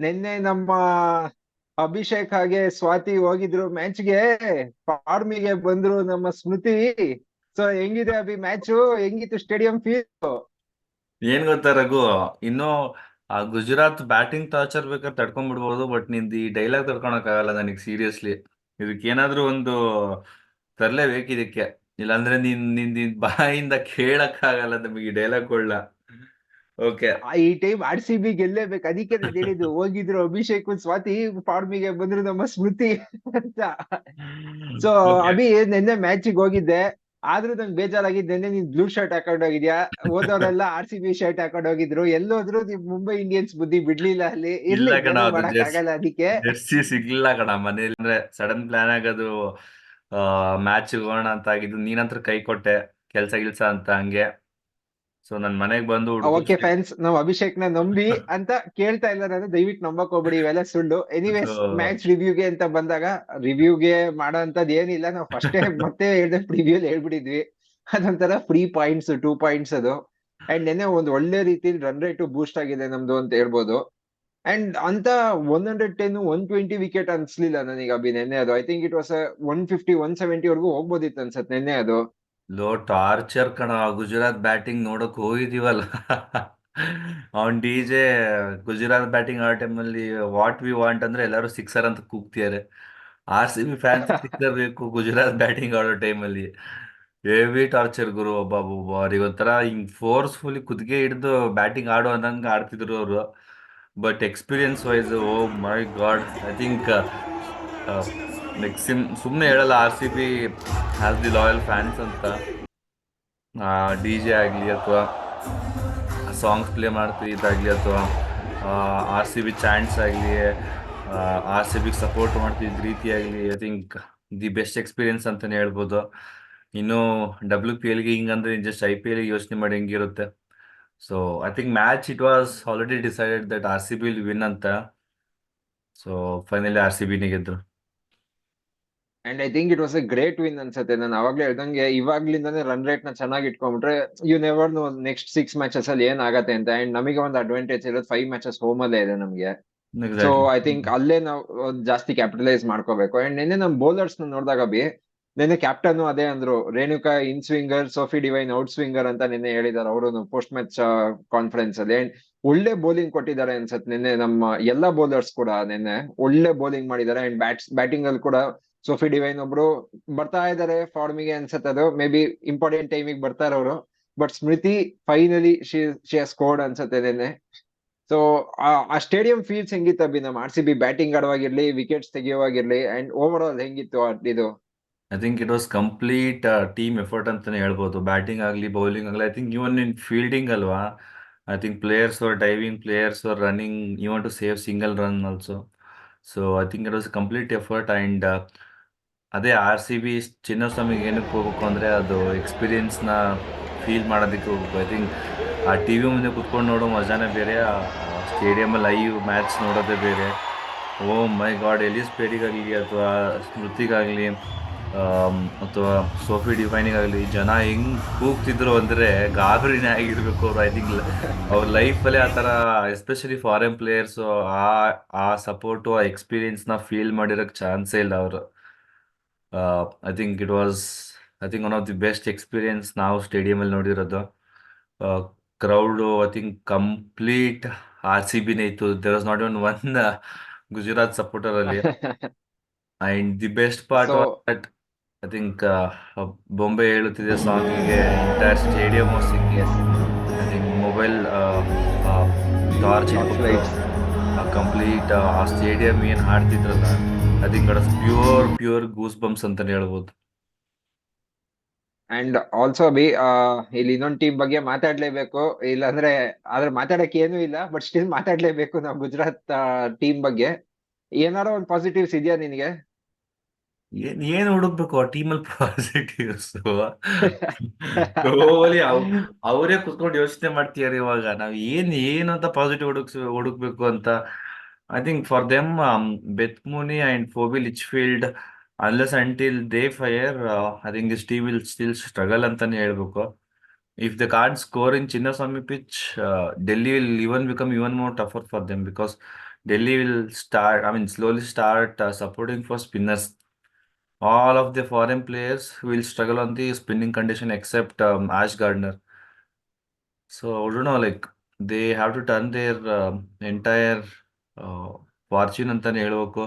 ನಿನ್ನೆ ನಮ್ಮ ಅಭಿಷೇಕ್ ಹಾಗೆ ಸ್ವಾತಿ ಹೋಗಿದ್ರು ಮ್ಯಾಚ್ಗೆ. ಫಾರ್ಮಿಗೆ ಬಂದ್ರು ನಮ್ಮ ಸ್ಮೃತಿ. ಸೊ ಹೆಂಗಿದೆ ಅಭಿ ಮ್ಯಾಚು? ಹೆಂಗಿತ್ತು ಸ್ಟೇಡಿಯಂ ಫೀಲ್? ಏನ್ ಗೊತ್ತಾ ರಘು, ಇನ್ನು ಆ ಗುಜರಾತ್ ಬ್ಯಾಟಿಂಗ್ ಟಾರ್ಚರ್ ಬೇಕಾದ್ರೆ ತಡ್ಕೊಂಡ್ಬಿಡ್ಬೋದು. ಬಟ್ ನಿಂದು ಈ ಡೈಲಾಗ್ ತಡ್ಕೊಳಕ್ ಆಗಲ್ಲ ನನಗೆ ಸೀರಿಯಸ್ಲಿ. ಇದಕ್ಕೆ ಏನಾದ್ರೂ ಒಂದು ತರ್ಲೇಬೇಕು ಇದಕ್ಕೆ. ಇಲ್ಲಾಂದ್ರೆ ನಿನ್ ಬಾಯಿಂದ ಕೇಳಕ್ ಆಗಲ್ಲ ನಮಗೆ ಈ ಡೈಲಾಗ್ಗಳನ್ನ. ಓಕೆ. ಈ ಟೈಮ್ ಆರ್ ಸಿ ಬಿ ಗೆಲ್ಲೇಬೇಕು, ಅದಕ್ಕೆ ನಾನು ಹೇಳಿದ್ದು ಹೋಗಿದ್ರು ಅಭಿಷೇಕ್ ಸ್ವಾತಿ, ಫಾರ್ಮಿಗೆ ಬಂದ್ರು ನಮ್ಮ ಸ್ಮೃತಿ ಅಂತ. So okay. ಅಭಿ, ನಿನ್ನೆ ಮ್ಯಾಚಿಗೆ ಹೋಗಿದ್ದೆ. ಆದ್ರೂ ನಂಗೆ ಬೇಜಾರಾಗಿದ್ದು, ನಿನ್ನೆ ನೀನ್ ಬ್ಲೂ ಶರ್ಟ್ ಹಾಕೊಂಡ್ ಹೋಗಿದ್ಯಾ. ಹೋದವರೆಲ್ಲ ಆರ್ ಸಿ ಬಿ ಶರ್ಟ್ ಹಾಕೊಂಡ್ ಹೋಗಿದ್ರು. ಎಲ್ಲೋದ್ರು ನೀವ್ ಮುಂಬೈ ಇಂಡಿಯನ್ಸ್ ಬುದ್ಧಿ ಬಿಡ್ಲಿಲ್ಲ ಅಲ್ಲಿ. ಇಲ್ಲ ಇರ್ಲಿ, ಕಣ, ಏನು ಅದು ಮಾಡಕ್ ಆಗಲ್ಲ ಅದಕ್ಕೆ. ಜೆರ್ಸಿ ಸಿಗ್ಲಿಲ್ಲ ಕಣ ಮನೇಲಿ. ಅಂದ್ರೆ ಸಡನ್ ಪ್ಲಾನ್ ಆಗೋದು, ಮ್ಯಾಚ್ ಹೋಗೋಣ ಅಂತ ಆಗಿದ್ದು. ನೀನಂತ್ರ ಕೈ ಕೊಟ್ಟೆ ಕೆಲ್ಸ ಗಿಲ್ಸ ಅಂತ ಹಂಗೆ. ಸೊ ನನ್ ಮನೆಗ್ ಬಂದು ಓಕೆ ಹುಡುಗರು. ಫ್ಯಾನ್ಸ್, ನಾವ್ ಅಭಿಷೇಕ್ ನ ನಂಬಿ ಅಂತ ಕೇಳ್ತಾ ಇಲ್ಲ ನಾನು. ದಯವಿಟ್ಟು ನಂಬಕ್ ಹೋಗ್ಬಿಡಿ, ಇವೆಲ್ಲ ಸುಳ್ಳು. ಸೊ ಎನಿವೇಸ್, ಮ್ಯಾಚ್ ರಿವ್ಯೂಗೆ ಅಂತ ಬಂದಾಗ ರಿವ್ಯೂಗೆ ಮಾಡೋ ಅಂತದ್ ಏನಿಲ್ಲ. ನಾವು ಫಸ್ಟೇ ಮತ್ತೆ ಹೇಳ್ದೆ, ಪ್ರಿವ್ಯೂಲ್ ಹೇಳ್ಬಿಟ್ಟಿದ್ವಿ. ಅದೊಂಥರ ಫ್ರೀ ಪಾಯಿಂಟ್ಸ್, 2 ಪಾಯಿಂಟ್ಸ್ ಅದು. ಅಂಡ್ ನೆನ್ನೆ ಒಂದ್ ಒಳ್ಳೆ ರೀತಿಲಿ ರನ್ ರೇಟ್ ಬೂಸ್ಟ್ ಆಗಿದೆ ನಮ್ದು ಅಂತ ಹೇಳ್ಬೋದು. ಅಂಡ್ ಅಂತ 110, 120 ವಿಕೆಟ್ ಅನ್ಸ್ಲಿಲ್ಲ ನನಗೆ ಅಭಿ ನೆನ್ನೆ ಅದು. ಐ ಥಿಂಕ್ ಇಟ್ ವಾಸ್ 150, 170 ವರ್ಗೂ ಹೋಗ್ಬೋದಿತ್ತು ಅನ್ಸತ್ ನೆನ್ನೆ ಅದು. ಲೋ ಟಾರ್ಚರ್ ಕಣ. ಗುಜರಾತ್ ಬ್ಯಾಟಿಂಗ್ ನೋಡಕ್ ಹೋಗಿದೀವಲ್ಲ. ಅವನ್ ಡಿ ಜೆ ಗುಜರಾತ್ ಬ್ಯಾಟಿಂಗ್ ಆಡೋ ಟೈಮಲ್ಲಿ ವಾಟ್ ವಿ ವಾಂಟ್ ಅಂದ್ರೆ ಎಲ್ಲರೂ ಸಿಕ್ಸರ್ ಅಂತ ಕೂಗ್ತಿದ್ದಾರೆ. R C B fans sixer ಬೇಕು ಗುಜರಾತ್ ಬ್ಯಾಟಿಂಗ್ ಆಡೋ ಟೈಮಲ್ಲಿ. ಹೆವಿ ಟಾರ್ಚರ್ ಗುರು. ಒಬ್ಬ ಅವ್ರಿಗೊಂಥರ ಹಿಂಗ್ ಫೋರ್ಸ್ಫುಲಿ ಕುದ್ಗೆ ಹಿಡಿದು ಬ್ಯಾಟಿಂಗ್ ಆಡೋ ಅನ್ನಂಗ ಆಡ್ತಿದ್ರು ಅವರು. But experience wise, oh my God, I think next ಸುಮ್ಮನೆ ಹೇಳಲ್ಲ R C B has the loyal fans ಅಂತ. ಡಿ ಜೆ ಆಗಲಿ ಅಥವಾ ಸಾಂಗ್ಸ್ ಪ್ಲೇ ಮಾಡ್ತಿದ್ದಾಗಲಿ ಅಥವಾ ಆರ್ ಸಿ ಬಿ ಚಾಂಟ್ಸ್ ಆಗಲಿ, ಆರ್ ಸಿ ಬಿಗೆ ಸಪೋರ್ಟ್ ಮಾಡ್ತಿದ್ದ ರೀತಿ ಆಗಲಿ, I think the best experience ಅಂತಲೇ ಹೇಳ್ಬೋದು. ಇನ್ನು ಡಬ್ಲ್ಯೂ ಪಿ ಎಲ್ಗೆ ಹಿಂಗಂದ್ರೆ ಜಸ್ಟ್ ಐ ಪಿ ಎಲ್ಗೆ ಯೋಚನೆ ಮಾಡಿ ಹೆಂಗಿರುತ್ತೆ. So I think match it was already decided that R C B will win ಅಂತ. ಸೊ ಫೈನಲಿ ಆರ್ ಸಿ ಬಿನೇ ಗೆದ್ರು. And I think it was a great win ಅನ್ಸುತ್ತೆ. ನಾನು ಅವಾಗ್ಲೇ ಹೇಳ್ದಂಗೆ, ಇವಾಗ್ಲಿಂದಾನೇ ರನ್ ರೇಟ್ ನ ಚೆನ್ನಾಗಿ ಇಟ್ಕೊಂಡ್ಬಿಟ್ರೆ you never know next 6 matches ಅಲ್ಲಿ ಏನ್ ಆಗತ್ತೆ ಅಂತ. ಅಂಡ್ ನಮಗೆ ಒಂದು ಅಡ್ವಾಂಟೇಜ್ ಇರೋದು 5 ಮ್ಯಾಚಸ್ ಹೋಮ್ ಅಲ್ಲೇ ಇದೆ ನಮ್ಗೆ. So exactly. ಐ ಥಿಂಕ್ ಅಲ್ಲೇ ನಾವು ಜಾಸ್ತಿ ಕ್ಯಾಪಿಟಲೈಸ್ ಮಾಡ್ಕೋಬೇಕು. ಅಂಡ್ ನಿನ್ನೆ ನಮ್ ಬೌಲರ್ಸ್ ನ ನೋಡಿದಾಗ ಬಿ, ನಿನ್ನೆ ಕ್ಯಾಪ್ಟನ್ ಅದೇ ಅಂದ್ರು, ರೇಣುಕಾ ಇನ್ ಸ್ವಿಂಗರ್, ಸೋಫಿ ಡಿವೈನ್ ಔಟ್ ಸ್ವಿಂಗರ್ ಅಂತ ನಿನ್ನೆ ಹೇಳಿದಾರೆ ಅವರು ಪೋಸ್ಟ್ ಮ್ಯಾಚ್ ಕಾನ್ಫರೆನ್ಸ್ ಅಲ್ಲಿ. ಅಂಡ್ ಒಳ್ಳೆ ಬೌಲಿಂಗ್ ಕೊಟ್ಟಿದ್ದಾರೆ ಅನ್ಸತ್ ನಿನ್ನೆ ನಮ್ಮ ಎಲ್ಲಾ ಬೌಲರ್ಸ್ ಕೂಡ. ನಿನ್ನೆ ಒಳ್ಳೆ ಬೌಲಿಂಗ್ ಮಾಡಿದ್ದಾರೆ. ಅಂಡ್ ಬ್ಯಾಟಿಂಗ್ ಅಲ್ಲಿ ಕೂಡ ಸೋಫಿ ಡಿವೈನ್ ಒಬ್ರು ಬರ್ತಾ ಇದಾರೆ ಫಾರ್ಮಿಗೆ ಅನ್ಸತ್ತೆ. ಅದು ಮೇ ಬಿ ಇಂಪಾರ್ಟೆಂಟ್ ಟೈಮಿಗೆ ಬರ್ತಾರೆ ಅವರು. But Smriti finally she scored ಅನ್ಸತ್ತೆ ನಿನ್ನೆ. ಸೊ ಆ ಸ್ಟೇಡಿಯಂ ಫೀಲ್ಸ್ ಹೆಂಗಿತ್ತು ಅಭಿ? ನಮ್ಮ ಆರ್ ಸಿ ಬಿ ಬ್ಯಾಟಿಂಗ್ ಆಡುವಾಗಿರ್ಲಿ, ವಿಕೆಟ್ಸ್ ತೆಗೆಯುವಾಗಿರ್ಲಿ, ಅಂಡ್ ಓವರ್ ಆಲ್ ಹೆಂಗಿತ್ತು ಇದು? I think it was complete team effort ಅಂತಾನೆ ಹೇಳ್ಬೋದು. ಬ್ಯಾಟಿಂಗ್ ಆಗಲಿ ಬೌಲಿಂಗ್ ಆಗಲಿ, I think even in fielding ಅಲ್ವಾ. I think players are diving, players are running even to save single run also. So I think it was complete effort. And ಅದೇ R C B ಚಿನ್ನಸ್ವಾಮಿಗೆ ಏನಕ್ಕೆ ಹೋಗ್ಬೇಕು ಅಂದರೆ ಅದು ಎಕ್ಸ್ಪೀರಿಯನ್ಸ್ನ feel ಮಾಡೋದಕ್ಕೆ ಹೋಗ್ಬೇಕು. I think ಆ T V ಮುಂದೆ ಕುತ್ಕೊಂಡು ನೋಡೋ ಮಜಾನೇ ಬೇರೆ, ಸ್ಟೇಡಿಯಮಲ್ಲಿ ಲೈವ್ ಮ್ಯಾಚ್ ನೋಡೋದೇ ಬೇರೆ. ಓ ಮೈ ಗಾಡ್, ಎಲಿಸ್ ಪೇರಿಗಾಗಲಿ ಅಥವಾ ಸ್ಮೃತಿಗಾಗಲಿ ಅಥವಾ ಸೋಫಿ ಡಿವೈನಿಗಾಗಲಿ ಜನ ಹೆಂಗ್ ಕೂಗ್ತಿದ್ರು ಅಂದರೆ ಗಾಬರಿನೇ ಆಗಿರ್ಬೇಕು ಅವರು. ಐ ಥಿಂಕ್ ಅವ್ರ ಲೈಫಲ್ಲೇ ಆ ಥರ, ಎಸ್ಪೆಷಲಿ ಫಾರಿನ್ ಪ್ಲೇಯರ್ಸು ಆ ಆ ಸಪೋರ್ಟು ಆ ಎಕ್ಸ್ಪೀರಿಯನ್ಸ್ನ ಫೀಲ್ ಮಾಡಿರೋಕ್ಕೆ ಚಾನ್ಸೇ ಇಲ್ಲ ಅವರು. I think it was, I think one of the best experience ನಾವು ಸ್ಟೇಡಿಯಮಲ್ಲಿ ನೋಡಿರೋದು. Crowd I think complete R C ಬಿನೇ ಇತ್ತು. There was not even one Gujarat supporter ಅಲ್ಲಿ. And the best part so was that I think ಬೊಂಬೆ ಹೇಳುತ್ತಿದೆ ಸಾಂಗಿಗೆ entire stadium ಸಿಂಗಿ. Yes, I think mobile torch torch ಇಟ್ಬಿಟ್ಟು ಲೈಟ್ಸ್. ಕಂಪ್ಲೀಟ್ ಆ stadium ಏನು ಹಾಡ್ತಿದ್ರಲ್ಲ, I think it pure pure goose bumps ಅಂತಲೇ ಹೇಳ್ಬೋದು. ಅಂಡ್ ಆಲ್ಸೋ ಬಿ, ಇಲ್ಲಿ ಇನ್ನೊಂದು ಟೀಮ್ ಬಗ್ಗೆ ಮಾತಾಡ್ಲೇಬೇಕು. ಇಲ್ಲಾಂದ್ರೆ ಆದ್ರೆ ಮಾತಾಡಕ್ ಏನೂ ಇಲ್ಲ, ಬಟ್ ಸ್ಟಿಲ್ ಮಾತಾಡ್ಲೇಬೇಕು ನಾವು ಗುಜರಾತ್ ಟೀಮ್ ಬಗ್ಗೆ. ಏನಾರೋ ಒಂದು ಪಾಸಿಟಿವ್ಸ್ ಇದೆಯಾ ನಿನ್ಗೆ? ಏನ್ ಹುಡುಕ್ಬೇಕು ಆ ಟೀಮಲ್ಲಿ ಪಾಸಿಟಿವ್ಸ್? ಸೋಲಿ ಅವರೇ ಕುತ್ಕೊಂಡು ಯೋಚನೆ ಮಾಡ್ತೀಯಾರ ಇವಾಗ ನಾವ್ ಏನು ಅಂತ ಪಾಸಿಟಿವ್ ಹುಡುಕ್ಬೇಕು ಅಂತ. I think for them Beth Mooney and Phoebe Litchfield, unless until they fire, I think this team will still struggle ಅಂತಾನೆ ಹೇಳ್ಬೇಕು. If the can't score in Chinnaswamy pitch, Delhi will even become even more tougher for them because Delhi will start, I mean, slowly start supporting for spinners. All of the foreign players will struggle on the spinning condition except Ash Gardner. So I don't know, like they have to turn their entire uh, fortune ಅಂತಾನೆ ಹೇಳ್ಬೇಕು.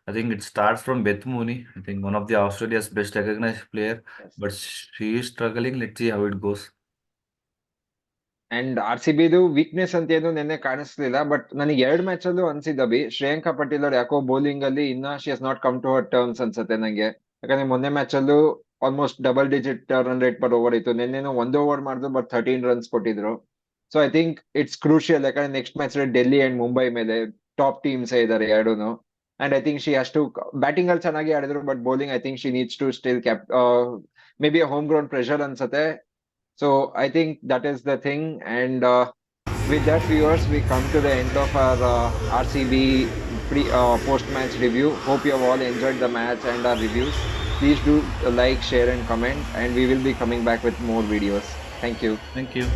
I think it starts from Beth Mooney. I think one of the Australia's best recognized player, but she is struggling. Let's see how it goes. And R C ಬಿದು weakness ಅಂತ ಏನು ನಿನ್ನೆ ಕಾಣಿಸ್ಲಿಲ್ಲ, but ನನಗೆ 2 match ಅಲ್ಲೂ ಅನ್ಸಿದ್ದ ಶ್ರೇಯಾಂಕಾ ಪಟೇಲ್ ಅವ್ರು ಯಾಕೋ bowling ಅಲ್ಲಿ ಇನ್ನ she has not come to her turns ಅನ್ಸುತ್ತೆ ನಂಗೆ. ಯಾಕಂದ್ರೆ ಮೊನ್ನೆ ಮ್ಯಾಚ್ ಅಲ್ಲೂ almost double digit run rate per over ಇತ್ತು. ನಿನ್ನೆನೂ 1 ಓವರ್ ಮಾಡಿದ್ರು ಬಟ್ 13 ರನ್ಸ್ ಕೊಟ್ಟಿದ್ರು. So I think it's crucial, ಯಾಕಂದ್ರೆ next match Delhi and Mumbai ಮೇಲೆ ಟಾಪ್ ಟೀಮ್ಸ್ ಇದಾರೆ ಎರಡೂನು. ಅಂಡ್ ಐ ಥಿಂಕ್ ಶಿ ಅಷ್ಟು ಬ್ಯಾಟಿಂಗ್ ಅಲ್ಲಿ ಚೆನ್ನಾಗಿ ಆಡಿದ್ರು, but bowling I think she needs to still maybe home ground pressure ಅನ್ಸುತ್ತೆ. So I think that is the thing. And with that, viewers, we come to the end of our RCB post-match review. Hope you have all enjoyed the match and our reviews. Please do like, share, and comment. And we will be coming back with more videos. Thank you. Thank you.